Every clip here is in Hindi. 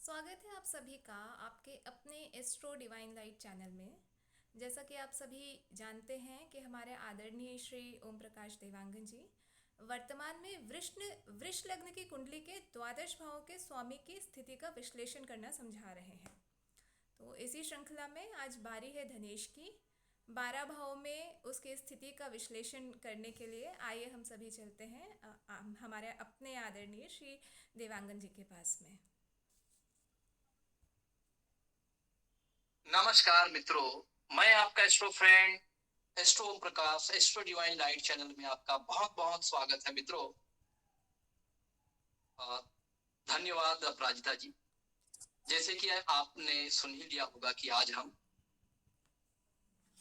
स्वागत है आप सभी का आपके अपने एस्ट्रो डिवाइन लाइट चैनल में। जैसा कि आप सभी जानते हैं कि हमारे आदरणीय श्री ओम प्रकाश देवांगन जी वर्तमान में वृष लग्न की कुंडली के द्वादश भावों के स्वामी की स्थिति का विश्लेषण करना समझा रहे हैं। तो इसी श्रृंखला में आज बारी है धनेश की। 12 भावों में उसकी स्थिति का विश्लेषण करने के लिए आइए हम सभी चलते हैं हमारे अपने आदरणीय श्री देवांगन जी के पास में। नमस्कार मित्रों, मैं आपका astro friend astro Om Prakash astro divine light channel में आपका बहुत बहुत स्वागत है मित्रों। धन्यवाद अपराजिता जी। जैसे कि आपने सुन ही लिया होगा कि आज हम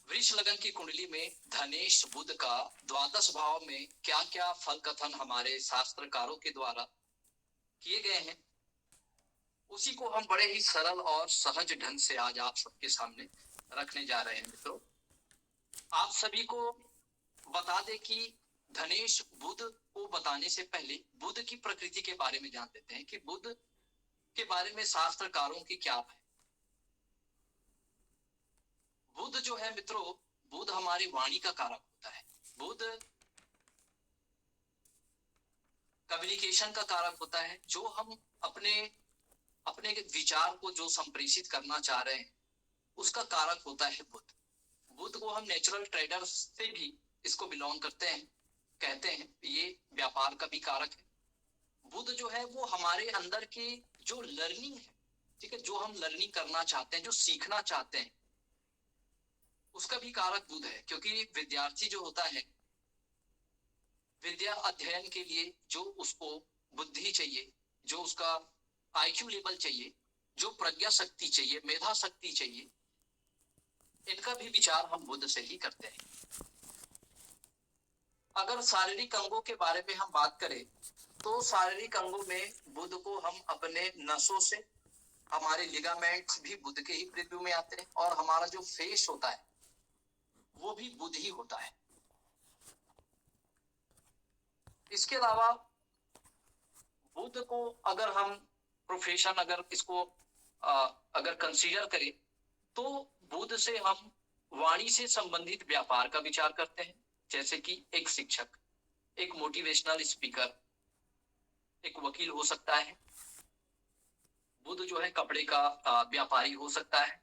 वृष लगन की कुंडली में धनेश बुध का द्वादश भाव में क्या क्या फल कथन हमारे शास्त्रकारों के द्वारा किए गए हैं, उसी को हम बड़े ही सरल और सहज ढंग से आज आप सबके सामने रखने जा रहे हैं मित्रों। आप सभी को बता दें कि धनेश बुध को बताने से पहले बुध की प्रकृति के बारे में जान लेते हैं कि बुध के बारे में शास्त्रकारों की क्या है। बुध जो है मित्रों, बुध हमारी वाणी का कारक होता है। बुध कम्युनिकेशन का कारक होता है। जो हम अपने अपने विचार को जो संप्रेषित करना चाह रहे हैं उसका कारक होता है बुध। बुध को हम नेचुरल ट्रेडर से भी इसको बिलोंग करते हैं, कहते हैं। ये व्यापार का भी कारक है। बुध जो है वो हमारे अंदर की जो लर्निंग है, ठीक है, जो हम लर्निंग करना चाहते हैं, जो सीखना चाहते हैं, उसका भी कारक बुध है। क्योंकि विद्यार्थी जो होता है, विद्या अध्ययन के लिए जो उसको बुद्धि चाहिए, जो उसका आईक्यू लेवल चाहिए, जो प्रज्ञा शक्ति चाहिए, मेधा शक्ति चाहिए, इनका भी विचार हम बुध से ही करते हैं। अगर शारीरिक अंगों के बारे में हम बात करें तो शारीरिक अंगों में बुध को हम अपने नसों से, हमारे लिगामेंट्स भी बुध के ही प्रिव्यू में आते हैं, और हमारा जो फेस होता है वो भी बुध ही होता है। इसके अलावा बुध को अगर हम प्रोफेशन, अगर इसको अगर कंसीडर करें तो बुध से हम वाणी से संबंधित व्यापार का विचार करते हैं। जैसे कि एक शिक्षक, एक मोटिवेशनल स्पीकर, एक वकील हो सकता है। बुध जो है कपड़े का व्यापारी हो सकता है।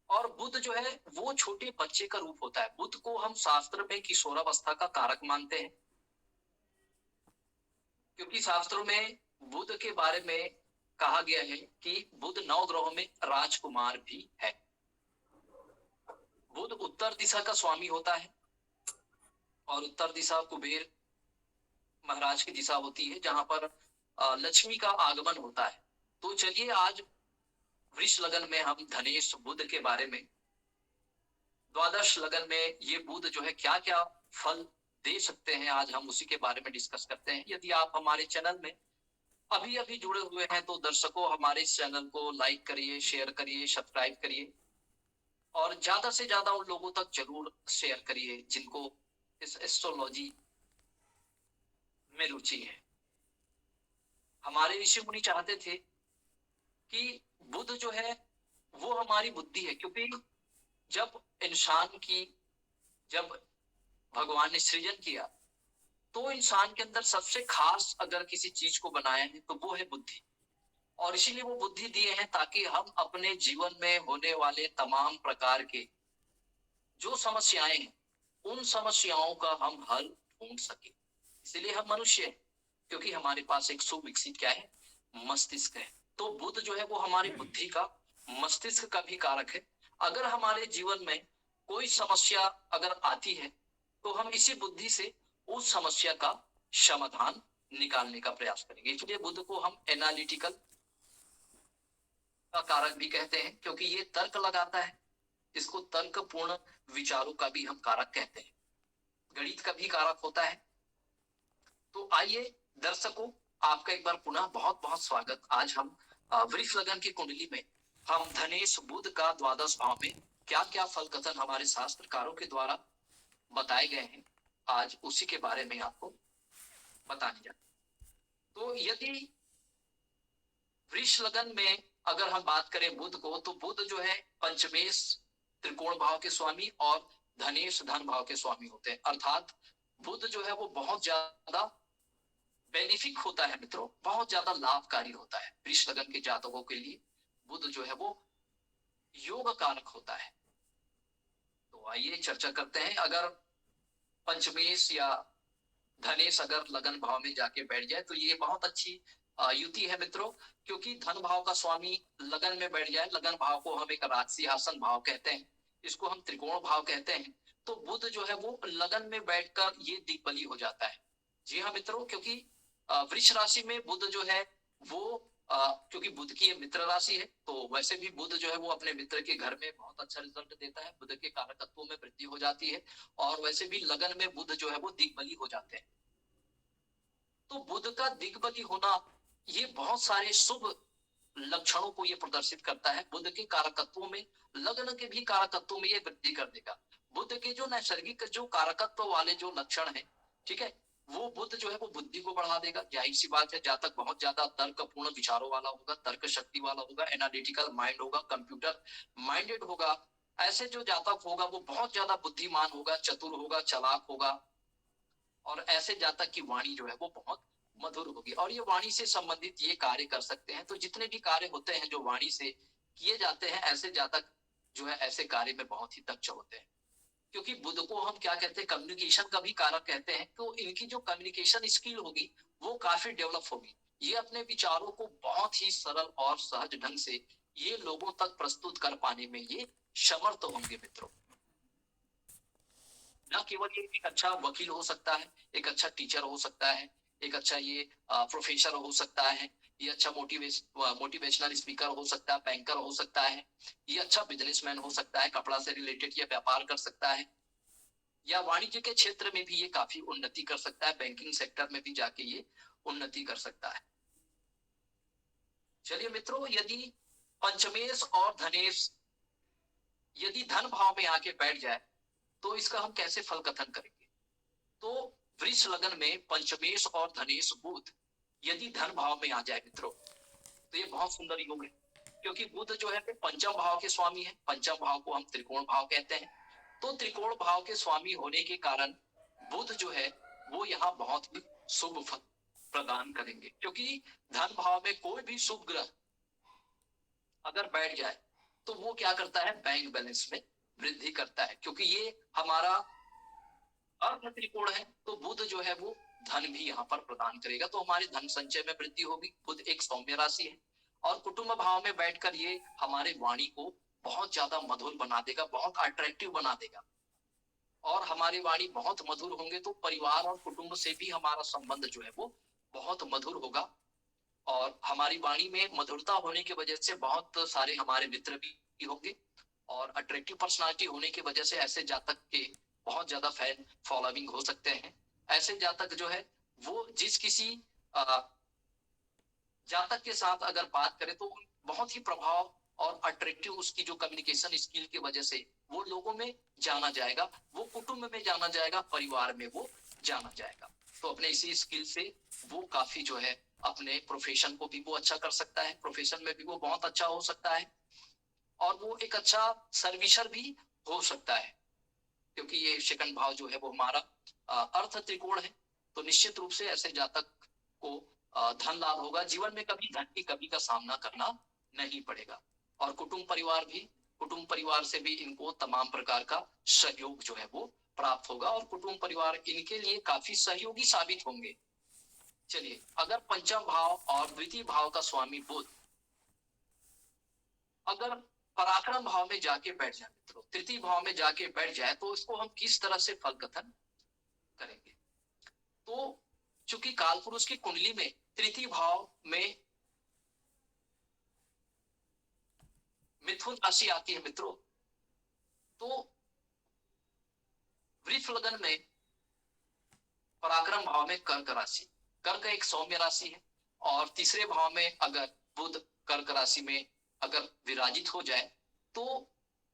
और बुध जो है वो छोटे बच्चे का रूप होता है। बुध को हम शास्त्र में किशोरावस्था का कारक मानते हैं, क्योंकि शास्त्रों में बुध के बारे में कहा गया है कि बुध 9 ग्रहों में राजकुमार भी है। बुध उत्तर दिशा का स्वामी होता है, और उत्तर दिशा कुबेर महाराज की दिशा होती है, जहां पर लक्ष्मी का आगमन होता है। तो चलिए आज वृष लगन में हम धनेश बुध के बारे में, द्वादश लगन में ये बुध जो है क्या क्या फल दे सकते हैं, आज हम उसी के बारे में डिस्कस करते हैं। यदि आप हमारे चैनल में अभी अभी जुड़े हुए हैं तो दर्शकों, हमारे इस चैनल को लाइक करिए, शेयर करिए, सब्सक्राइब करिए, और ज्यादा से ज्यादा उन लोगों तक जरूर शेयर करिए जिनको इस एस्ट्रोलॉजी में रुचि है। हमारे ऋषि मुनि चाहते थे कि बुध जो है वो हमारी बुद्धि है, क्योंकि जब इंसान की, जब भगवान ने सृजन किया तो इंसान के अंदर सबसे खास अगर किसी चीज को बनाया है तो वो है बुद्धि। और इसीलिए वो बुद्धि दिए हैं ताकि हम अपने जीवन में होने वाले तमाम प्रकार के जो समस्याएं हैं, उन समस्याओं का हम हल ढूंढ सके। इसलिए हम मनुष्य हैं, क्योंकि हमारे पास एक सुविकसित क्या है, मस्तिष्क है। तो बुध जो है वो हमारी बुद्धि का, मस्तिष्क का भी कारक है। अगर हमारे जीवन में कोई समस्या अगर आती है तो हम इसी बुद्धि से उस समस्या का समाधान निकालने का प्रयास करेंगे। इसलिए बुध को हम एनालिटिकल का कारक भी कहते हैं, क्योंकि ये तर्क लगाता है। इसको तर्कपूर्ण विचारों का भी हम कारक कहते हैं। गणित का भी कारक होता है। तो आइए दर्शकों, आपका एक बार पुनः बहुत बहुत स्वागत। आज हम वृष लगन की कुंडली में हम धनेश बुध का द्वादश भाव में क्या क्या फल कथन हमारे शास्त्रकारों के द्वारा बताए गए हैं, आज उसी के बारे में आपको बताने जा। तो यदि वृष लगन में अगर हम बात करें बुध को, तो बुध जो है पंचमेश त्रिकोण भाव के स्वामी और धनेश धन भाव के स्वामी होते हैं। अर्थात बुध जो है वो बहुत ज्यादा बेनिफिक होता है मित्रों, बहुत ज्यादा लाभकारी होता है वृष लगन के जातकों के लिए। बुध जो है वो योग कारक होता है। तो आइए चर्चा करते हैं। अगर पंचमेश या धनेश अगर लगन भाव में जाके बैठ जाए तो ये बहुत अच्छी युति है मित्रों, क्योंकि धन भाव का स्वामी लगन में बैठ जाए। लगन भाव को हम एक राजसिंहासन भाव कहते हैं, इसको हम त्रिकोण भाव कहते हैं। तो बुध जो है वो लगन में बैठकर ये दिग्बली हो जाता है। जी हाँ मित्रों, क्योंकि वृष राशि में बुध जो है वो क्योंकि बुध की ये मित्र राशि है, तो वैसे भी बुध जो है वो अपने मित्र के घर में बहुत अच्छा रिजल्ट देता है। बुध के कारकत्वों में वृद्धि हो जाती है, और वैसे भी लगन में बुध जो है वो दिग्बली हो जाते हैं। तो बुध का दिग्बली होना ये बहुत सारे शुभ लक्षणों को ये प्रदर्शित करता है। बुध के कारकत्वों में, लग्न के भी कारकत्वों में ये वृद्धि कर देगा। बुध के जो नैसर्गिक जो कारकत्व वाले जो लक्षण है, ठीक है, वो बुध जो है वो बुद्धि को बढ़ा देगा। जाहिर सी बात है, जातक बहुत ज्यादा तर्कपूर्ण विचारों वाला होगा, तर्क शक्ति वाला होगा, एनालिटिकल माइंड होगा, कंप्यूटर माइंडेड होगा। ऐसे जो जातक होगा वो बहुत ज्यादा बुद्धिमान होगा, चतुर होगा, चालाक होगा, और ऐसे जातक की वाणी जो है वो बहुत मधुर होगी, और ये वाणी से संबंधित ये कार्य कर सकते हैं। तो जितने भी कार्य होते हैं जो वाणी से किए जाते हैं, ऐसे जातक जो है ऐसे कार्य में बहुत ही दक्ष होते हैं। क्योंकि बुध को हम क्या कहते हैं, कम्युनिकेशन का भी कारक कहते हैं। तो इनकी जो कम्युनिकेशन स्किल होगी वो काफी डेवलप होगी। ये अपने विचारों को बहुत ही सरल और सहज ढंग से ये लोगों तक प्रस्तुत कर पाने में ये समर्थ होंगे मित्रों। न केवल ये एक अच्छा वकील हो सकता है, एक अच्छा टीचर हो सकता है, एक अच्छा ये प्रोफेसर हो सकता है, ये अच्छा मोटिवेशनल स्पीकर हो सकता है, बैंकर हो सकता है, ये अच्छा बिजनेसमैन हो सकता है, कपड़ा से रिलेटेड ये व्यापार कर सकता है, या वाणिज्य के क्षेत्र में भी ये काफी उन्नति कर सकता है, बैंकिंग सेक्टर में भी जाके ये उन्नति कर सकता है। चलिए मित्रों, यदि पंचमेश और धनेश यदि धन भाव में आके बैठ जाए तो इसका हम कैसे फल कथन करेंगे। तो वृष लगन में पंचमेश और धनेश बुध यदि धन भाव में आ जाए मित्रों, तो ये बहुत सुंदर योग है। क्योंकि बुध जो है पंचम भाव के स्वामी है। पंचम भाव को हम त्रिकोण भाव कहते हैं। तो त्रिकोण भाव के स्वामी होने के कारण बुध जो है वो यहाँ बहुत ही शुभ फल प्रदान करेंगे। क्योंकि धन भाव में कोई भी शुभ ग्रह अगर बैठ जाए तो वो क्या करता है, बैंक बैलेंस में वृद्धि करता है। क्योंकि ये हमारा अर्थ त्रिकोण है, तो बुध जो है वो धन भी यहाँ पर प्रदान करेगा। तो हमारे धन संचय में वृद्धि होगी। बुध एक सौम्य राशि है, और कुटुंब भाव में बैठकर ये हमारे वाणी को बहुत ज्यादा मधुर बना देगा, बहुत अट्रैक्टिव बना देगा। और हमारी वाणी बहुत मधुर होंगे तो परिवार और कुटुंब से भी हमारा संबंध जो है वो बहुत मधुर होगा। और हमारी वाणी में मधुरता होने की वजह से बहुत सारे हमारे मित्र भी होंगे, और अट्रैक्टिव पर्सनालिटी होने की वजह से ऐसे जातक के बहुत ज्यादा फैन फॉलोइंग हो सकते हैं। ऐसे जातक जो है वो जिस किसी जातक के साथ अगर बात करें तो बहुत ही प्रभाव और अट्रैक्टिव उसकी जो कम्युनिकेशन स्किल की वजह से वो लोगों में जाना जाएगा, वो कुटुंब में जाना जाएगा, परिवार में वो जाना जाएगा। तो अपने इसी स्किल से वो काफी जो है अपने प्रोफेशन को भी वो अच्छा कर सकता है, प्रोफेशन में भी वो बहुत अच्छा हो सकता है, और वो एक अच्छा सर्विसर भी हो सकता है। क्योंकि ये सेकंड भाव जो है वो हमारा अर्थ त्रिकोण है। तो निश्चित रूप से ऐसे जातक को धन लाभ होगा। जीवन में कभी धन की कमी का सामना करना नहीं पड़ेगा। और कुटुंब परिवार से भी इनको तमाम प्रकार का सहयोग जो है वो प्राप्त होगा, और कुटुंब परिवार इनके लिए काफी सहयोगी साबित होंगे। चलिए, अगर पंचम भाव और द्वितीय भाव का स्वामी बुध अगर पराक्रम भाव में जाके बैठ जाए मित्रों, तृतीय भाव में जाके बैठ जाए, तो इसको हम किस तरह से फल कथन करेंगे। तो चूंकि कालपुरुष की कुंडली में तृतीय भाव में मिथुन राशि आती है मित्रों, तो वृष लगन में पराक्रम भाव में कर्क राशि, कर्क एक सौम्य राशि है, और तीसरे भाव में अगर बुध कर्क राशि में अगर विराजित हो जाए, तो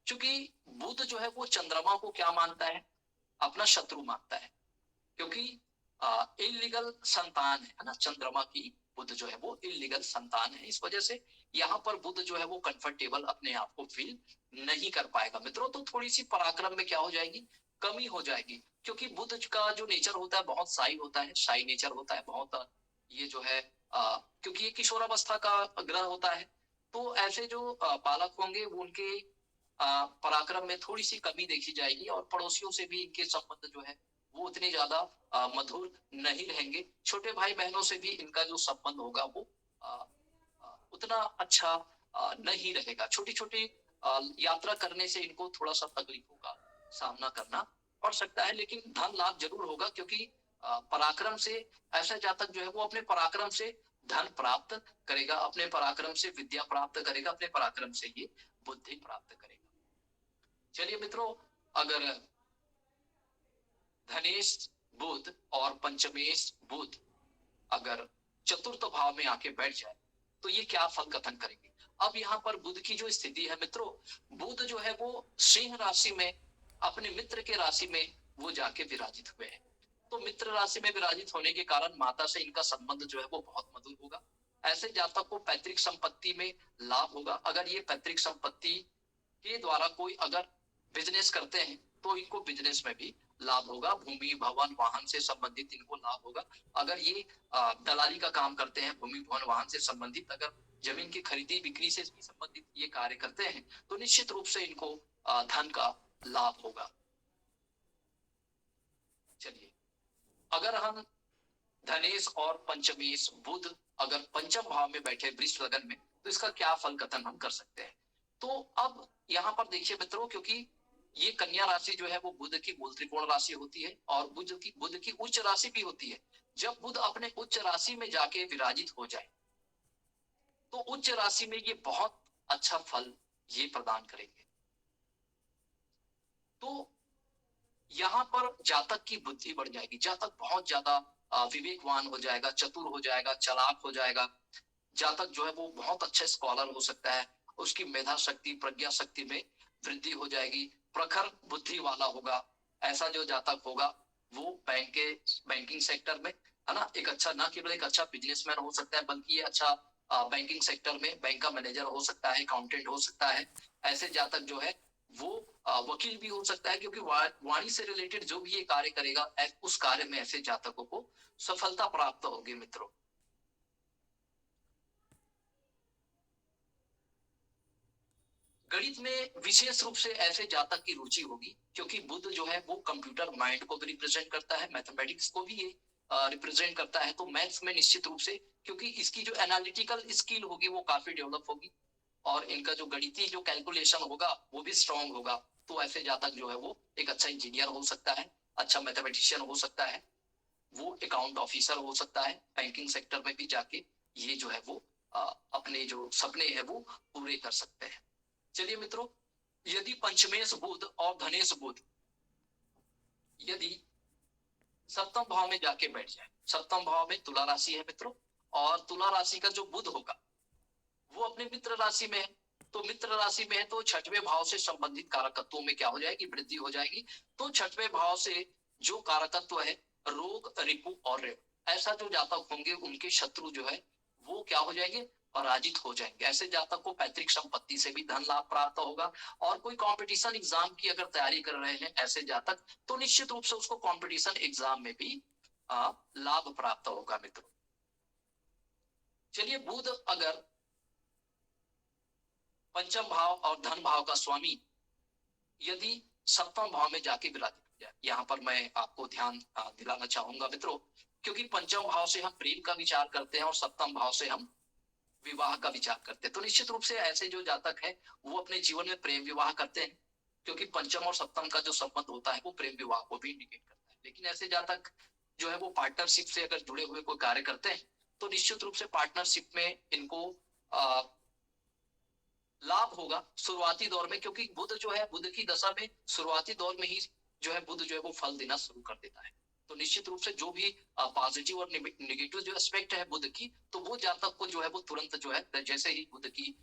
चूंकि बुध जो है वो चंद्रमा को क्या मानता है, अपना शत्रु मानता है। क्योंकि इलीगल संतान है ना, चंद्रमा की बुध जो है वो इलीगल संतान है। इस वजह से यहाँ पर बुध जो है वो कंफर्टेबल अपने आप को फील नहीं कर पाएगा मित्रों। तो थोड़ी सी पराक्रम में क्या हो जाएगी, कमी हो जाएगी, क्योंकि बुध का जो नेचर होता है बहुत शाई होता है, शाई नेचर होता है बहुत। ये जो है क्योंकि ये किशोरावस्था का ग्रह होता है, तो ऐसे जो बालक होंगे वो उनके पराक्रम में थोड़ी सी कमी देखी जाएगी, और पड़ोसियों से भी इनके संबंध जो है वो उतने ज्यादा मधुर नहीं रहेंगे। छोटे भाई बहनों से भी इनका जो संबंध होगा वो उतना अच्छा नहीं रहेगा। छोटी छोटी यात्रा करने से इनको थोड़ा सा तकलीफों का सामना करना पड़ सकता है, लेकिन धन लाभ जरूर होगा, क्योंकि पराक्रम से ऐसा जातक जो है वो अपने पराक्रम से धन प्राप्त करेगा, अपने पराक्रम से विद्या प्राप्त करेगा, अपने पराक्रम से ये बुद्धि प्राप्त करेगा। चलिए मित्रों, अगर धनेश बुध और पंचमेश बुध अगर चतुर्थ भाव में आके बैठ जाए तो ये क्या फल कथन करेंगे। अब यहाँ पर बुध की जो स्थिति है मित्रों, बुध जो है वो सिंह राशि में अपने मित्र के राशि में वो जाके विराजित हुए हैं। तो मित्र राशि में विराजित होने के कारण माता से इनका संबंध जो है वो बहुत मधुर होगा। ऐसे जातक को पैतृक संपत्ति में लाभ होगा। अगर ये पैतृक संपत्ति के द्वारा कोई अगर बिजनेस करते हैं तो इनको बिजनेस में भी लाभ होगा। भूमि भवन वाहन से संबंधित इनको लाभ होगा। अगर ये दलाली का काम करते हैं, भूमि भवन वाहन से संबंधित, अगर जमीन की खरीदी बिक्री से भी संबंधित ये कार्य करते हैं, तो निश्चित रूप से इनको धन का लाभ होगा। चलिए, अगर हम धनेश और पंचमेश बुध अगर पंचम भाव में बैठे वृष लगन में, तो इसका क्या फल कथन हम कर सकते हैं। तो अब यहाँ पर देखिए मित्रों, क्योंकि ये कन्या राशि जो है वो बुध की मूल त्रिकोण राशि होती है, और बुध की उच्च राशि भी होती है। जब बुध अपने उच्च राशि में जाके विराजित हो जाए तो उच्च राशि में ये बहुत अच्छा फल ये प्रदान करेंगे। तो यहाँ पर जातक की बुद्धि बढ़ जाएगी, जातक बहुत ज्यादा विवेकवान हो जाएगा, चतुर हो जाएगा, चालाक हो जाएगा। जातक जो है वो बहुत अच्छा स्कॉलर हो सकता है, उसकी मेधा शक्ति प्रज्ञा शक्ति में वृद्धि हो जाएगी, प्रखर बुद्धि वाला होगा। ऐसा जो जातक होगा वो बैंकिंग सेक्टर में है ना, एक अच्छा, ना केवल एक अच्छा बिजनेसमैन हो सकता है, बल्कि ये अच्छा बैंकिंग सेक्टर में बैंक का मैनेजर हो सकता है, अकाउंटेंट हो सकता है। ऐसे जातक जो है वो वकील भी हो सकता है, क्योंकि वाणी से रिलेटेड जो भी ये कार्य करेगा उस कार्य में ऐसे जातकों को सफलता प्राप्त होगी मित्रों। गणित में विशेष रूप से ऐसे जातक की रुचि होगी, क्योंकि बुध जो है वो कंप्यूटर माइंड को भी रिप्रेजेंट करता है, मैथमेटिक्स को भी ये रिप्रेजेंट करता है। तो मैथ्स में निश्चित रूप से, क्योंकि इसकी जो एनालिटिकल स्किल होगी वो काफी डेवलप होगी, और इनका जो गणितीय जो कैलकुलेशन होगा वो भी स्ट्रांग होगा। तो ऐसे जातक जो है वो एक अच्छा इंजीनियर हो सकता है, अच्छा मैथमेटिशियन हो सकता है, वो अकाउंट ऑफिसर हो सकता है, बैंकिंग सेक्टर में भी जाके ये जो है वो अपने जो सपने हैं वो पूरे कर सकते हैं। चलिए मित्रों, यदि पंचमेश बुध और धनेश बुध यदि सप्तम भाव में जाके बैठ जाए, सप्तम भाव में तुला राशि है मित्रों, और तुला राशि का जो बुध होगा वो अपने मित्र राशि में है। तो मित्र राशि में है तो छठवें भाव से संबंधित कारकत्वों में क्या हो जाएगी, वृद्धि हो जाएगी। तो छठवें भाव से जो कारकत्व है रोग रिपु और रेव, ऐसा जो जातक होंगे उनके शत्रु जो है वो क्या हो जाएंगे, पराजित हो जाएंगे। ऐसे जातक को पैतृक संपत्ति से भी धन लाभ प्राप्त होगा। और कोई कंपटीशन एग्जाम की अगर तैयारी कर रहे हैं ऐसे जातक, तो निश्चित रूप से उसको कंपटीशन एग्जाम में भी लाभ प्राप्त होगा मित्रों। चलिए, बुध अगर पंचम भाव और धन भाव का स्वामी यदि सप्तम भाव में जाके विराजित हो जाए, यहाँ पर मैं आपको ध्यान दिलाना चाहूंगा मित्रों, क्योंकि पंचम भाव से हम प्रेम का विचार करते हैं और सप्तम भाव से हम विवाह का विचार करते हैं। तो निश्चित रूप से ऐसे जो जातक है वो अपने जीवन में प्रेम विवाह करते हैं, क्योंकि पंचम और सप्तम का जो संबंध होता है वो प्रेम विवाह को भी इंडिकेट करता है। लेकिन ऐसे जातक जो है वो पार्टनरशिप से अगर जुड़े हुए कोई कार्य करते हैं, तो निश्चित रूप से पार्टनरशिप में इनको लाभ होगा शुरुआती दौर में, क्योंकि बुध जो है बुध की दशा में शुरुआती दौर में ही जो है बुध जो है वो फल देना शुरू कर देता है। तो निश्चित रूप से जो भी पॉजिटिव और नेगेटिव जो एस्पेक्ट है बुध की, तो वो जातक को जो है वो तुरंत जो है जैसे ही बुध की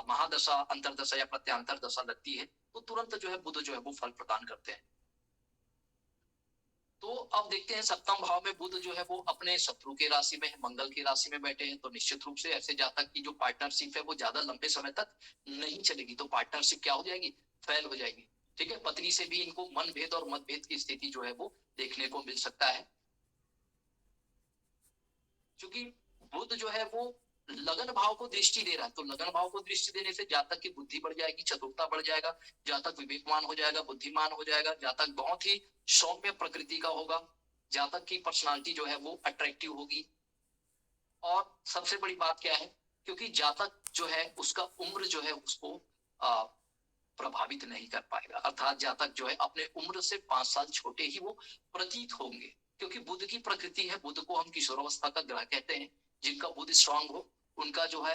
महादशा अंतरदशा या प्रत्यांतर दशा लगती है, तो तुरंत जो है बुध जो है वो फल प्रदान करते हैं। तो अब देखते हैं सप्तम भाव में बुध जो है वो अपने शत्रु के राशि में है, मंगल की राशि में बैठे हैं, तो निश्चित रूप से ऐसे जातक की जो पार्टनरशिप है वो ज्यादा लंबे समय तक नहीं चलेगी। तो पार्टनरशिप क्या हो जाएगी, फेल हो जाएगी। ठीक है, पत्नी से भी इनको मनभेद और मतभेद की स्थिति जो है वो देखने को मिल सकता है, क्योंकि बुध जो है वो लगन भाव को दृष्टि दे रहा है। तो लगन भाव को दृष्टि देने से जातक की बुद्धि बढ़ जाएगी, चतुरता बढ़ जाएगा, जातक विवेकवान हो जाएगा, बुद्धिमान हो जाएगा, जातक बहुत ही सौम्य प्रकृति का होगा, जातक की पर्सनालिटी जो है वो अट्रैक्टिव होगी। और सबसे बड़ी बात क्या है, क्योंकि जातक जो है उसका उम्र जो है उसको प्रभावित नहीं कर पाएगा, अर्थात जातक जो है अपने उम्र से 5 साल छोटे ही वो प्रतीत होंगे, क्योंकि बुध की प्रकृति है। बुध को हम किशोरावस्था का ग्रह कहते हैं। जिनका बुध स्ट्रांग हो उनका जो है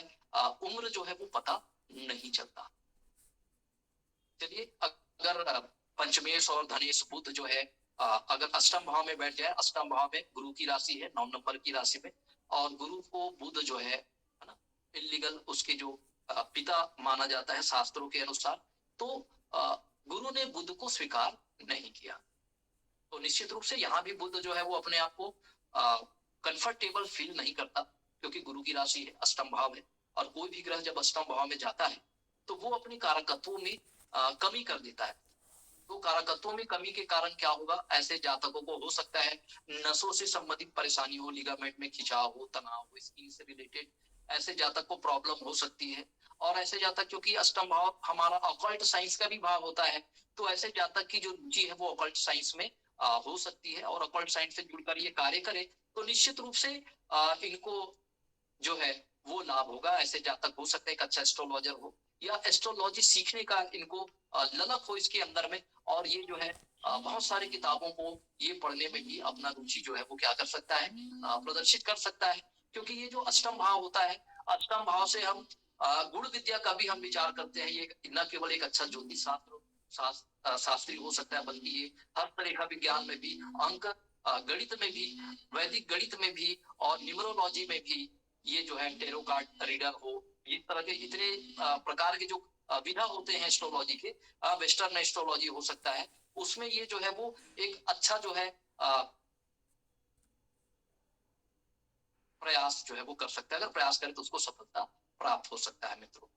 उम्र जो है वो पता नहीं चलता। चलिए, अगर पंचमेश और धनेश बुध जो है अगर अष्टम भाव में बैठ जाए, अष्टम भाव में गुरु की राशि है, 9 नंबर की राशि में, और गुरु को बुध जो है ना, इलीगल उसके जो पिता माना जाता है शास्त्रों के अनुसार, तो गुरु ने बुध को स्वीकार नहीं किया। तो निश्चित रूप से यहाँ भी बुध जो है वो अपने आप को कंफर्टेबल फील नहीं करता, क्योंकि गुरु की राशि है, अष्टम भाव है, और कोई भी ग्रह जब अष्टम भाव में जाता है तो वो अपनी कारकत्वों में कमी कर देता है। तो कारकत्वों में कमी के कारण क्या होगा, ऐसे जातकों को हो सकता है नसों से संबंधित परेशानी हो, लिगामेंट में खिंचाव हो, तनाव हो, स्किन से रिलेटेड ऐसे जातक को प्रॉब्लम हो सकती है। और ऐसे जातक, क्योंकि अष्टम भाव हमारा ऑकल्ट साइंस का भी भाव होता है, तो ऐसे जातक की जो रुचि है वो ऑकल्ट साइंस में हो सकती है, और ऑकल्ट साइंस से जुड़कर ये कार्य करे तो निश्चित रूप से इनको जो है वो लाभ होगा। ऐसे जातक हो सकते हैं एक अच्छा एस्ट्रोलॉजर हो, या एस्ट्रोलॉजी सीखने का इनको ललक हो इसके अंदर में, और ये जो है बहुत सारी किताबों को ये पढ़ने में भी अपना रुचि जो है वो क्या कर सकता है, प्रदर्शित कर सकता है। क्योंकि ये जो अष्टम भाव होता है, अष्टम भाव से हम गुण विद्या का भी हम विचार करते हैं। ये न केवल एक अच्छा ज्योतिष शास्त्री हो सकता है, बल्कि ये हस्तरेखा विज्ञान में भी, अंक गणित में भी, वैदिक गणित में भी, और न्यूमरोलॉजी में भी, ये जो है टेरो कार्ड रीडर हो, इस तरह के इतने प्रकार के जो विधा होते हैं एस्ट्रोलॉजी के, वेस्टर्न एस्ट्रोलॉजी हो सकता है, उसमें ये जो है वो एक अच्छा जो है प्रयास जो है वो कर सकता है। अगर प्रयास करे तो उसको सफलता प्राप्त हो सकता है मित्रों।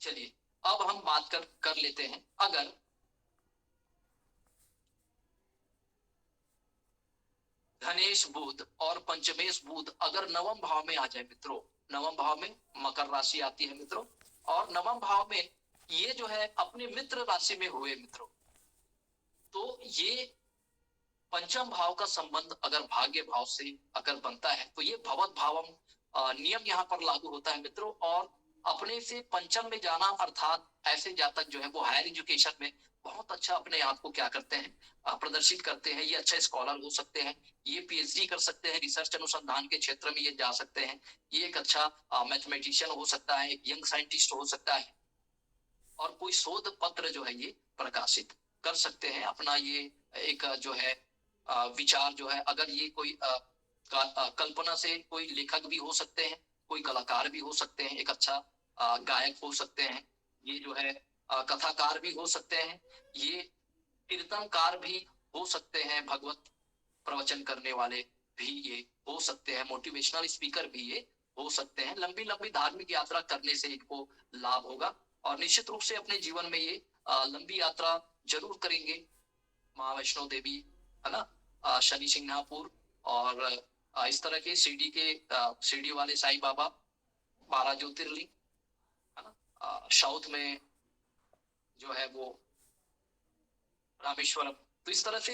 चलिए, अब हम बात कर लेते हैं, अगर धनेश बुध और पंचमेश बुध अगर नवम भाव में आ जाए मित्रों, नवम भाव में मकर राशि आती है मित्रों, और नवम भाव में ये जो है अपने मित्र राशि में हुए मित्रों, तो ये पंचम भाव का संबंध अगर भाग्य भाव से अगर बनता है तो ये भवत भावम नियम यहाँ पर लागू होता है मित्रों। और अपने से पंचम में जाना, अर्थात ऐसे जातक जो है वो हायर एजुकेशन में बहुत अच्छा अपने आप को क्या करते हैं, प्रदर्शित करते हैं। ये अच्छे स्कॉलर हो सकते हैं, ये पीएचडी कर सकते हैं, रिसर्च अनुसंधान के क्षेत्र में ये जा सकते हैं, ये एक अच्छा मैथमेटिशियन हो सकता है, एक यंग साइंटिस्ट हो सकता है, और कोई शोध पत्र जो है ये प्रकाशित कर सकते हैं। अपना ये एक जो है विचार जो है, अगर ये कोई कल्पना से कोई लेखक भी हो सकते हैं, कोई कलाकार भी हो सकते हैं, एक अच्छा गायक हो सकते हैं, ये जो है कथाकार भी हो सकते हैं, ये कीर्तनकार भी हो सकते हैं, भगवत प्रवचन करने वाले भी ये हो सकते हैं, मोटिवेशनल स्पीकर भी ये हो सकते हैं। लंबी लंबी धार्मिक यात्रा करने से इनको लाभ होगा, और निश्चित रूप से अपने जीवन में ये लंबी यात्रा जरूर करेंगे। माँ वैष्णो देवी, है ना, शनि सिंगापुर, और इस तरह के शिरडी वाले साईं बाबा, 12 ज्योतिर्लिंग, है ना, साउथ में जो है वो रामेश्वरम। तो इस तरह से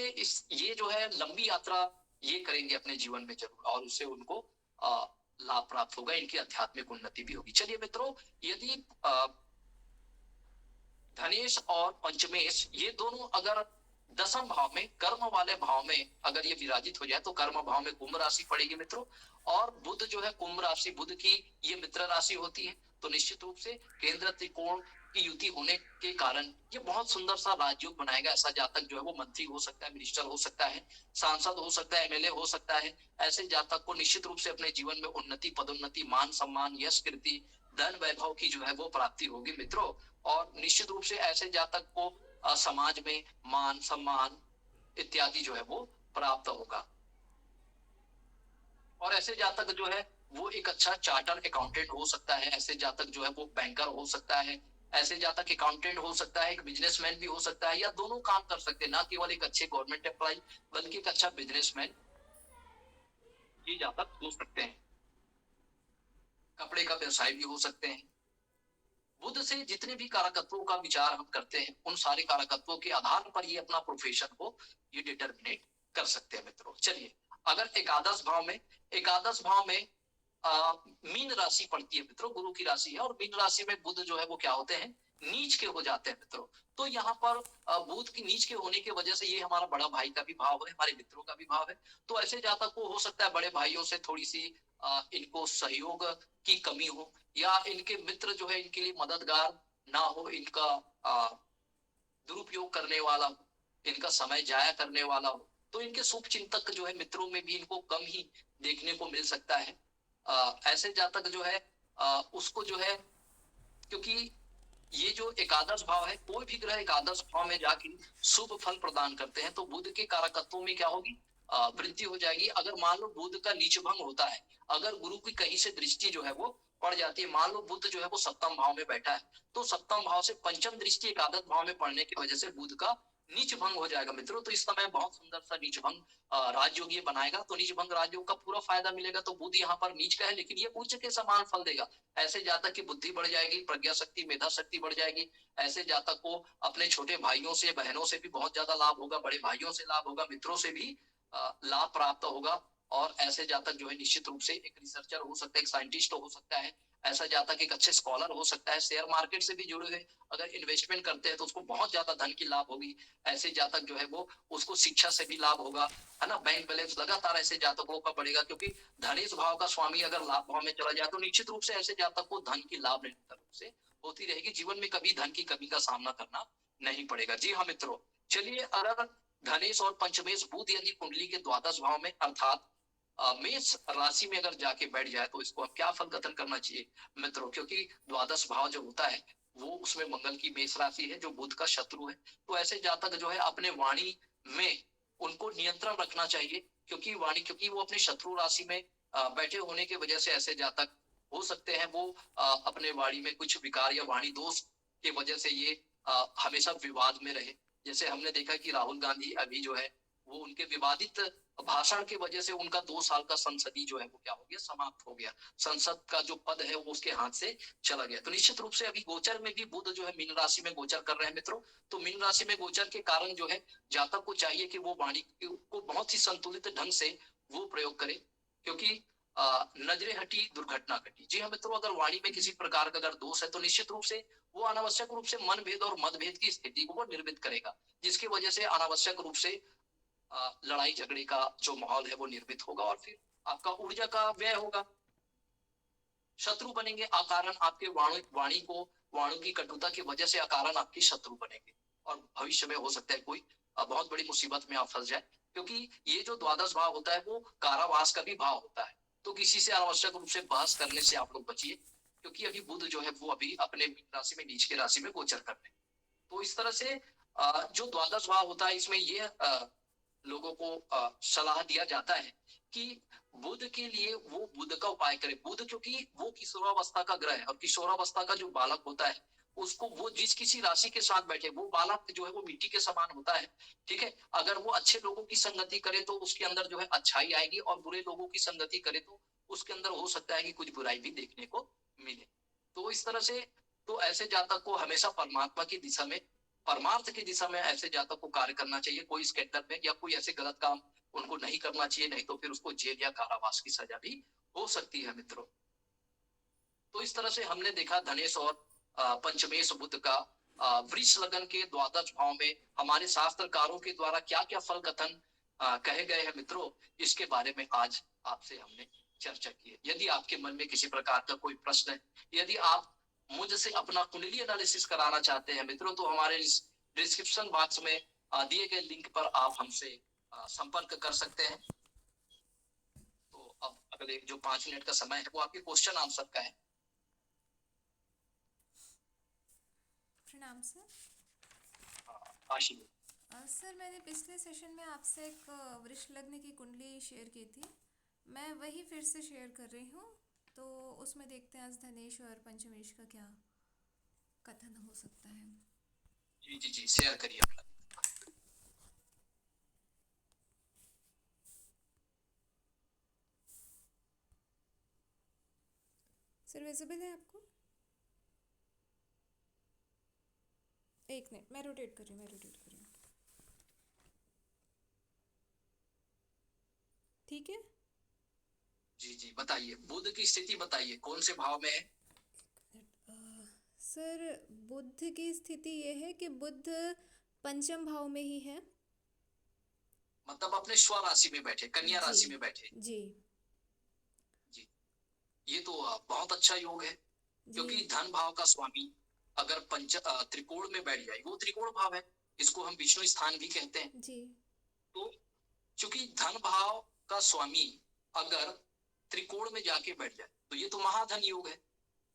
ये जो है लंबी यात्रा ये करेंगे अपने जीवन में जरूर, और उससे उनको लाभ प्राप्त होगा, इनकी आध्यात्मिक उन्नति भी होगी। चलिए मित्रों, यदि धनेश और पंचमेश ये दोनों अगर दसम भाव में, कर्म वाले भाव में अगर ये विराजित हो जाए, तो कर्म भाव में कुंभ राशि पड़ेगी मित्रों, और बुध जो है कुंभ राशि, बुध की ये मित्र राशि होती है, तो निश्चित रूप से केंद्र त्रिकोण की युति होने के कारण ये बहुत सुंदर सा राजयोग बनाएगा। ऐसा जातक जो है वो मंत्री हो सकता है, मिनिस्टर हो सकता है, सांसद हो सकता है, एमएलए हो सकता है। ऐसे जातक को निश्चित रूप से अपने जीवन में उन्नति, पदोन्नति, मान सम्मान, यश, कीर्ति, धन, वैभव की जो है वो प्राप्ति होगी मित्रों। और निश्चित रूप से ऐसे जातक को समाज में मान सम्मान, इत्यादि जो है वो प्राप्त होगा। और ऐसे जातक जो है वो एक अच्छा चार्टर्ड अकाउंटेंट हो सकता है, ऐसे जातक जो है वो बैंकर हो सकता है, ऐसे जातक अकाउंटेंट हो सकता है, एक बिजनेसमैन भी हो सकता है, या दोनों काम कर सकते हैं, ना केवल एक अच्छे गवर्नमेंट एम्प्लॉय बल्कि एक अच्छा बिजनेसमैन ये जातक हो सकते हैं। कपड़े का व्यवसाय भी हो सकते हैं। बुध से जितने भी कारकत्वों का विचार हम करते हैं उन सारे कारकत्वों के आधार पर ये अपना प्रोफेशन को ये डिटरमिनेट कर सकते हैं मित्रों। चलिए, अगर एकादश भाव में मीन राशि पड़ती है मित्रों, गुरु की राशि है, और मीन राशि में बुध जो है वो क्या होते हैं, नीच के हो जाते हैं मित्रों। तो यहाँ पर बुध की नीच के होने की वजह से ये हमारा बड़ा भाई का भी भाव है, हमारे मित्रों का भी भाव है। तो ऐसे जातक को हो सकता है बड़े भाइयों से थोड़ी सी इनको सहयोग की कमी हो, या इनके मित्र जो है इनके लिए मददगार ना हो, इनका दुरुपयोग करने वाला हो, इनका समय जाया करने वाला हो, तो इनके शुभ चिंतक जो है मित्रों में भी इनको कम ही देखने को मिल सकता है। ऐसे जातक जो है उसको जो है, क्योंकि ये जो एकादश भाव है, कोई भी ग्रह एकादश भाव में जाके शुभ फल प्रदान करते हैं, तो बुध के कारकत्वों में क्या होगी, वृद्धि हो जाएगी। अगर मान लो बुध का नीच भंग होता है, अगर गुरु की कहीं से दृष्टि जो है वो पड़ जाती है, मान लो बुध जो है वो सप्तम भाव में बैठा है, तो सप्तम भाव से पंचम दृष्टि एकादश भाव में पड़ने की वजह से बुध का नीच भंग हो जाएगा मित्रों। तो इस समय बहुत सुंदर सा नीच भंग राजयोग ये बनाएगा, तो नीच भंग राजयोग का पूरा फायदा मिलेगा। तो बुध यहाँ पर नीच का है, लेकिन ये उच्च के समान फल देगा। ऐसे जातक की बुद्धि बढ़ जाएगी, प्रज्ञा शक्ति, मेधा शक्ति बढ़ जाएगी। ऐसे जातक को अपने छोटे भाइयों से, बहनों से भी बहुत ज्यादा लाभ होगा, बड़े भाइयों से लाभ होगा, मित्रों से भी लाभ प्राप्त होगा। और ऐसे जातक जो है निश्चित रूप से एक रिसर्चर हो सकता है, एक साइंटिस्ट हो सकता है, ऐसा जातक एक अच्छे स्कॉलर हो सकता है, शेयर मार्केट से भी जुड़े हुए अगर इन्वेस्टमेंट करते हैं तो उसको बहुत ज्यादा धन की लाभ होगी। ऐसे जातक जो है वो उसको शिक्षा से भी लाभ होगा, है ना। बैंक बैलेंस लगातार ऐसे जातकों का बढ़ेगा, क्योंकि धनेश भाव का स्वामी अगर लाभ भाव में चला जाए तो निश्चित रूप से ऐसे जातक को धन की लाभ निरंतर रूप से होती रहेगी। जीवन में कभी धन की कमी का सामना करना नहीं पड़ेगा। जी हाँ मित्रों, चलिए, अगर धनेश और पंचमेश बुध यदि कुंडली के द्वादश भाव में अर्थात मेष राशि में अगर जाके बैठ जाए तो इसको अब क्या फल कथन करना चाहिए मित्रों, क्योंकि द्वादश भाव जो होता है वो उसमें मंगल की मेष राशि है जो बुध का शत्रु है। तो ऐसे जातक जो है अपने वाणी में उनको नियंत्रण रखना चाहिए, क्योंकि वो अपने शत्रु राशि में बैठे होने की वजह से ऐसे जातक हो सकते हैं वो अपने वाणी में कुछ विकार या वाणी दोष की वजह से ये हमेशा विवाद में रहे। जैसे हमने देखा कि राहुल गांधी अभी जो है वो उनके विवादित भाषण की वजह से उनका 2 साल का संसदीय जो है वो क्या हो गया, समाप्त हो गया। संसद का जो पद है वो उसके हाथ से चला गया। तो निश्चित रूप से अभी गोचर में भी बुध जो है मीन राशि में गोचर कर रहे हैं मित्रों। तो मीन राशि में गोचर के कारण जो है जातक को चाहिए कि वो वाणी को बहुत ही संतुलित ढंग से वो प्रयोग करे, क्योंकि नजरे हटी दुर्घटना घटी। जी हाँ मित्रों, अगर वाणी में किसी प्रकार का अगर दोष है तो निश्चित रूप से वो अनावश्यक रूप से मनभेद और मतभेद की स्थिति को वो निर्मित करेगा, जिसकी वजह से अनावश्यक रूप से लड़ाई झगड़े का जो माहौल है वो निर्मित होगा, और फिर आपका ऊर्जा का व्यय होगा, शत्रु बनेंगे अकारण। आपके वाणी की कटुता की वजह से अकारण आपके शत्रु बनेंगे, और भविष्य में हो सकता है कोई बहुत बड़ी मुसीबत में आप फंस जाए, क्योंकि ये जो द्वादश भाव होता है वो कारावास का भी भाव होता है। तो किसी से अनावश्यक रूप से बहस करने से आप लोग बचिए, क्योंकि अभी बुध जो है वो अभी अपने राशि में नीच के राशि में गोचर कर रहे हैं। तो इस तरह से जो द्वादश भाव होता है इसमें ये लोगों को सलाह दिया जाता है कि बुध के लिए वो बुध का उपाय करे। बुध क्योंकि वो किशोरावस्था का ग्रह है, और किशोरावस्था का जो बालक होता है उसको वो जिस किसी राशि के साथ बैठे वो बालक जो है वो मिट्टी के समान होता है। ठीक है, अगर वो अच्छे लोगों की संगति करे तो उसके अंदर जो है अच्छाई आएगी, और बुरे लोगों की संगति करे तो उसके अंदर हो सकता है कि कुछ बुराई भी देखने को मिले। तो इस तरह से तो ऐसे जातक को हमेशा परमात्मा की दिशा में, परमार्थ की दिशा में ऐसे जातक को कार्य करना चाहिए। कोई स्कैंडल में या कोई ऐसे गलत काम उनको नहीं करना चाहिए, नहीं तो फिर उसको जेल या कारावास की सजा भी हो सकती है मित्रों। तो इस तरह से हमने देखा धनेश और पंचमेश बुध का वृष लगन के द्वादश भाव में हमारे शास्त्रकारों के द्वारा क्या क्या फल कथन कहे गए हैं मित्रों, इसके बारे में आज आपसे हमने चर्चा की है। यदि आपके मन में किसी प्रकार का कोई प्रश्न है, यदि आप मुझसे अपना कुंडली एनालिसिस कराना चाहते हैं मित्रों, तो हमारे इस डिस्क्रिप्शन बॉक्स में दिए गए लिंक पर आप हमसे संपर्क कर सकते हैं। तो अब अगले जो 5 मिनट का समय है वो आपके क्वेश्चन आंसर का है। प्रणाम सर। आशीष। सर मैंने पिछले सेशन में आपसे एक वृष लग्न की कुंडली शेयर की थी। मैं वही फिर से शेयर कर रही हूँ। तो उसमें देखते हैं आज धनेश और पंचमेश का क्या कथन हो सकता है। जी जी जी, शेयर करिए अपना। सर विजिबल है आपको? एक मिनट, मैं रोटेट कर रही हूँ। ठीक है। जी जी, बताइए, बुध की स्थिति बताइए, कौन से भाव में है? सर बुध की स्थिति ये है कि बुध पंचम भाव में ही है। मतलब अपने स्व राशि में बैठे, कन्या जी राशि में बैठे। जी जी, ये तो बहुत अच्छा योग है। जी क्योंकि धन भाव का स्वामी अगर त्रिकोण में बैठ जाए, वो त्रिकोण भाव है, इसको हम विष्णु स्थान भी कहते हैं। जी तो चूंकि धन भाव का स्वामी अगर त्रिकोण में जाके बैठ जाए तो ये तो महाधन योग है।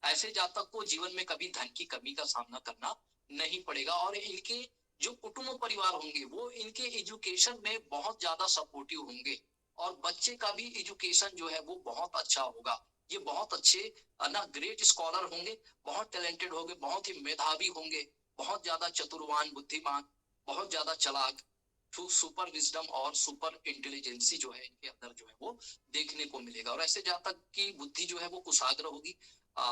ऐसे जातक को जीवन में कभी धन की कमी का सामना करना नहीं पड़ेगा, और इनके जो कुटुंब परिवार होंगे वो इनके एजुकेशन में बहुत ज्यादा सपोर्टिव होंगे, और बच्चे का भी एजुकेशन जो है वो बहुत अच्छा होगा। ये बहुत अच्छे ना ग्रेट स्कॉलर होंगे, बहुत टैलेंटेड होंगे, बहुत ही मेधावी होंगे, बहुत ज्यादा चतुर्वान, बुद्धिमान, बहुत ज्यादा चालाक। सुपर विजडम और सुपर इंटेलिजेंसी जो है इनके अंदर जो है वो देखने को मिलेगा, और ऐसे जातक की बुद्धि जो है वो कुशाग्र होगी।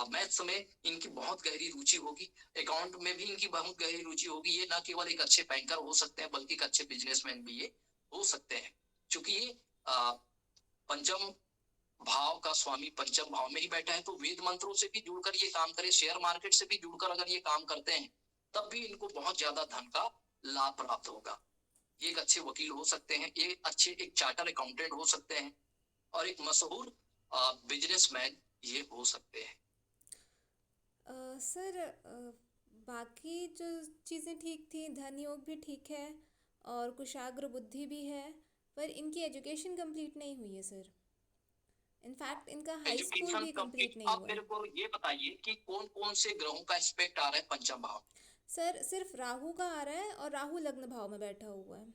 मैथ्स में इनकी बहुत गहरी रुचि होगी, अकाउंट में भी इनकी बहुत गहरी रुचि होगी। ये ना केवल एक अच्छे बैंकर हो सकते हैं बल्कि एक अच्छे बिजनेसमैन भी ये हो सकते हैं। क्योंकि ये पंचम भाव का स्वामी पंचम भाव में ही बैठा है, तो वेद मंत्रों से भी जुड़कर ये काम करे, शेयर मार्केट से भी जुड़कर अगर ये काम करते हैं तब भी इनको बहुत ज्यादा धन का लाभ प्राप्त होगा। ये एक अच्छे वकील हो सकते हैं, ये अच्छे एक चार्टर अकाउंटेंट हो सकते हैं, और एक मशहूर बिजनेसमैन ये हो सकते हैं। सर बाकी जो चीज़ें ठीक थी, धन योग भी ठीक है और कुशाग्र बुद्धि भी है, पर इनकी एजुकेशन कंप्लीट नहीं हुई है सर। इनफैक्ट इनका हाई स्कूल एजुकेशन भी कंप्लीट। कंप्लीट नहीं आप हुआ है। मेरे को ये बताइए कि कौन कौन से ग्रहों का एस्पेक्ट आ रहा है पंचम भाव? सर सिर्फ राहु का आ रहा है और राहु लग्न भाव में बैठा हुआ है।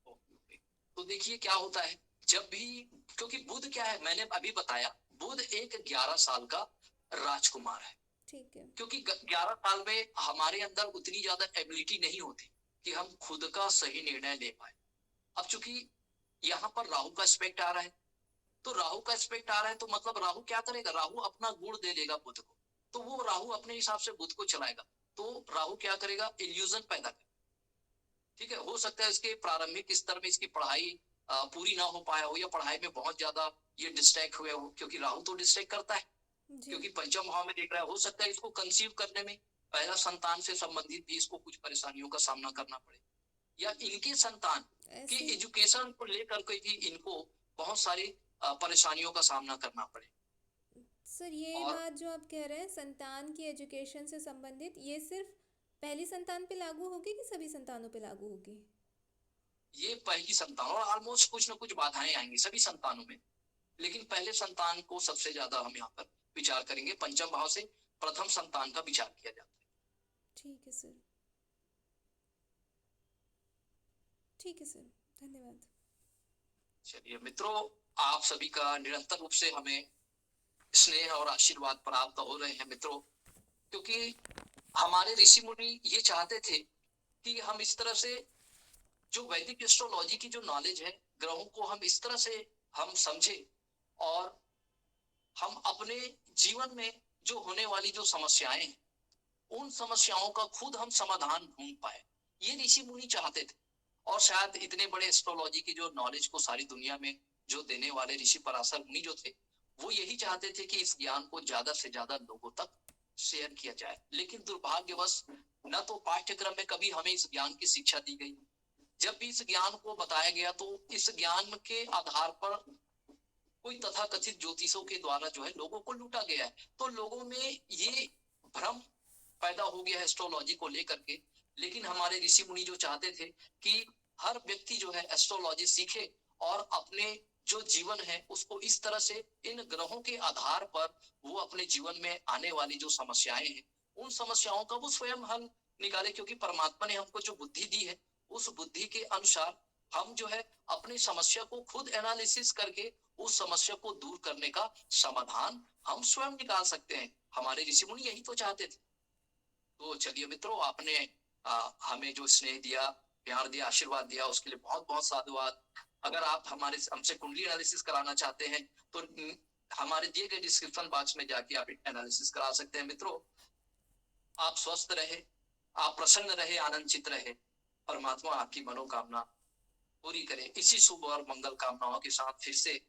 ओके, तो देखिए क्या होता है जब भी, क्योंकि बुध क्या है मैंने अभी बताया, बुध एक 11 साल का राजकुमार है। ठीक है। क्योंकि 11 साल में हमारे अंदर उतनी ज्यादा एबिलिटी नहीं होती कि हम खुद का सही निर्णय ले पाए। अब चूंकि यहाँ पर राहु का एस्पेक्ट आ रहा है, तो राहु का एस्पेक्ट आ रहा है तो मतलब राहु क्या करेगा, राहु अपना गुण दे देगा बुध को, तो वो राहु अपने हिसाब से बुध को चलाएगा। तो राहु क्या करेगा, इल्यूजन पैदा करेगा। ठीक है, हो सकता है इसके प्रारंभिक स्तर में इसकी पढ़ाई पूरी ना हो पाया हो, या पढ़ाई में बहुत ज्यादा ये डिस्ट्रैक्ट हुए हो, क्योंकि राहु तो डिस्ट्रैक्ट करता है। जी क्योंकि पंचम भाव में देख रहा है, हो सकता है इसको कंसीव करने में, पहला संतान से संबंधित भी इसको कुछ परेशानियों का सामना करना पड़े, या इनके संतान के ऐसे। एजुकेशन को लेकर के भी इनको बहुत सारी परेशानियों का सामना करना पड़े। सर ये और बात जो आप कह रहे हैं संतान की एजुकेशन से संबंधित, ये सिर्फ पहली संतान पे लागू होगी कि सभी संतानों पे लागू होगी? ये पहली संतान, और ऑलमोस्ट कुछ ना कुछ बाधाएं आएंगी सभी संतानों में, लेकिन पहले संतान को सबसे ज्यादा हम यहाँ पर विचार करेंगे। पंचम भाव से प्रथम संतान का विचार किया जाता है। ठीक है सर। ठीक है सर, धन्यवाद। चलिए मित्रों, आप सभी का निरंतर रूप से हमें स्नेह और आशीर्वाद प्राप्त हो रहे हैं मित्रों, क्योंकि हमारे ऋषि मुनि ये चाहते थे कि हम इस तरह से जो वैदिक एस्ट्रोलॉजी की जो नॉलेज है, ग्रहों को हम इस तरह से हम समझे, और हम अपने जीवन में जो होने वाली जो समस्याएं हैं उन समस्याओं का खुद हम समाधान ढूंढ पाए, ये ऋषि मुनि चाहते थे। और शायद इतने बड़े एस्ट्रोलॉजी की जो नॉलेज को सारी दुनिया में जो देने वाले ऋषि पराशर मुनि जो थे, वो यही चाहते थे कि इस ज्ञान को ज्यादा से ज्यादा लोगों तक शेयर किया जाए। लेकिन दुर्भाग्यवश न तो पाठ्यक्रम में कभी हमें इस ज्ञान की शिक्षा दी गई, जब भी इस ज्ञान को बताया गया तो इस ज्ञान के आधार पर कोई तथाकथित ज्योतिषों के द्वारा जो है लोगों को लूटा गया है। तो लोगों में ये भ्रम पैदा हो गया है एस्ट्रोलॉजी को लेकर के। लेकिन हमारे ऋषि मुनि जो चाहते थे कि हर व्यक्ति जो है एस्ट्रोलॉजी सीखे, और अपने जो जीवन है उसको इस तरह से इन ग्रहों के आधार पर वो अपने जीवन में आने वाली जो समस्याएं हैं उन समस्याओं का वो स्वयं हल निकाले, क्योंकि परमात्मा ने हमको जो बुद्धि दी है उस बुद्धि के अनुसार हम जो है अपनी समस्या को खुद एनालिसिस करके उस समस्या को दूर करने का समाधान हम स्वयं निकाल सकते हैं। हमारे ऋषि मुनि यही तो चाहते थे। तो चलिए मित्रों, आपने हमें जो स्नेह दिया, प्यार दिया, आशीर्वाद दिया, उसके लिए बहुत बहुत साधुवाद। अगर आप हमसे कुंडली एनालिसिस कराना चाहते हैं तो हमारे दिए गए डिस्क्रिप्शन बॉक्स में जाके आप एनालिसिस करा सकते हैं। मित्रों, आप स्वस्थ रहे, आप प्रसन्न रहे, आनंदित रहे, परमात्मा आपकी मनोकामना पूरी करे। इसी शुभ और मंगल कामनाओं के साथ फिर से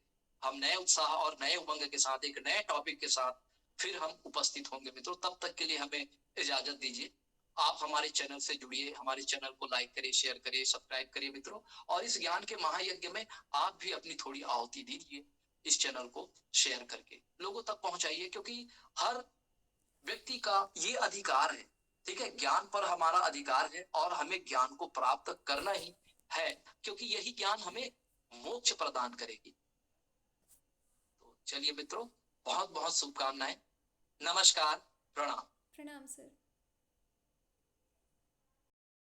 हम नए उत्साह और नए उमंग के साथ एक नए टॉपिक के साथ फिर हम उपस्थित होंगे। मित्रों, तब तक के लिए हमें इजाजत दीजिए। आप हमारे चैनल से जुड़िए, हमारे चैनल को लाइक करिए, शेयर करिए, सब्सक्राइब करिए मित्रों, और इस ज्ञान के महायज्ञ में आप भी अपनी थोड़ी आहुति दीजिए। इस चैनल को शेयर करके लोगों तक पहुंचाइए, क्योंकि हर व्यक्ति का ये अधिकार है, ठीक है, ज्ञान पर हमारा अधिकार है और हमें ज्ञान को प्राप्त करना ही है, क्योंकि यही ज्ञान हमें मोक्ष प्रदान करेगी। तो चलिए मित्रों, बहुत बहुत शुभकामनाएं। नमस्कार, प्रणाम। प्रणाम सर।